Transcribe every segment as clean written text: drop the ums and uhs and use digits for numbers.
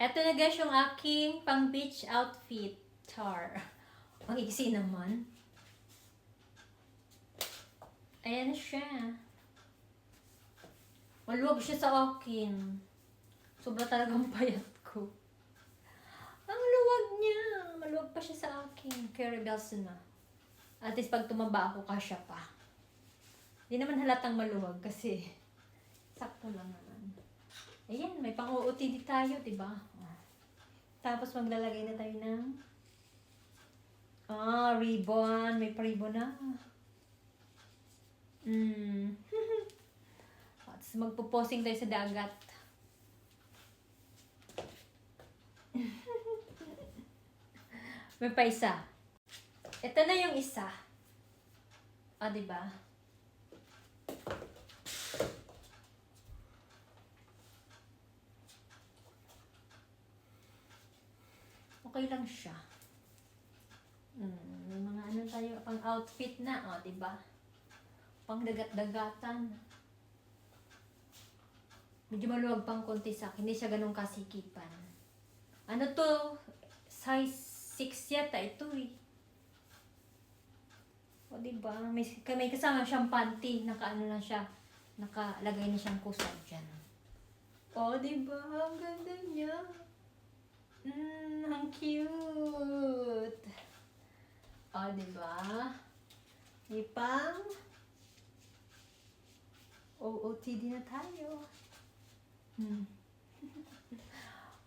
Eto na guys yung aking pang beach outfit. Char. Ang iksi naman. Ayan siya. Maluwag siya sa akin. Sobra talagang payat ko. Ang luwag niya. Maluwag pa siya sa akin. Kaya rebels na. At least pag tumaba ako, kasya pa. Hindi naman halatang maluwag kasi sakto lang naman. Ayan, may pang-OOTD tayo, diba? Tapos maglalagay na tayo ng ribbon. May pa-ribbon na. Tapos magpo-posing tayo sa dagat. May pa isa. Ito na yung isa. Diba? Okay lang siya. May mga ano tayo, pang outfit na, diba? Pang dagat-dagatan. Medyo maluwag pang konti sa akin. Hindi siya ganun kasikipan. Ano to? Size 6 yata ito eh. Diba? May kasama siyang panty. Naka-ano na siya. Nakalagay na siyang kusa dyan. Diba? Ang ganda niya. Ang cute. Diba? May pang OOTD na tayo.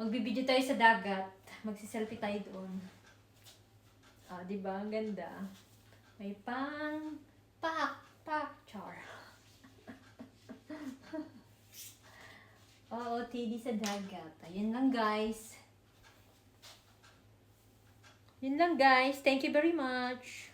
Magbibideo tayo sa dagat. Magsiselfie tayo doon. Diba? Ang ganda. May pang char. OOTD sa dagat. Ayun lang guys. Yun lang guys. Thank you very much.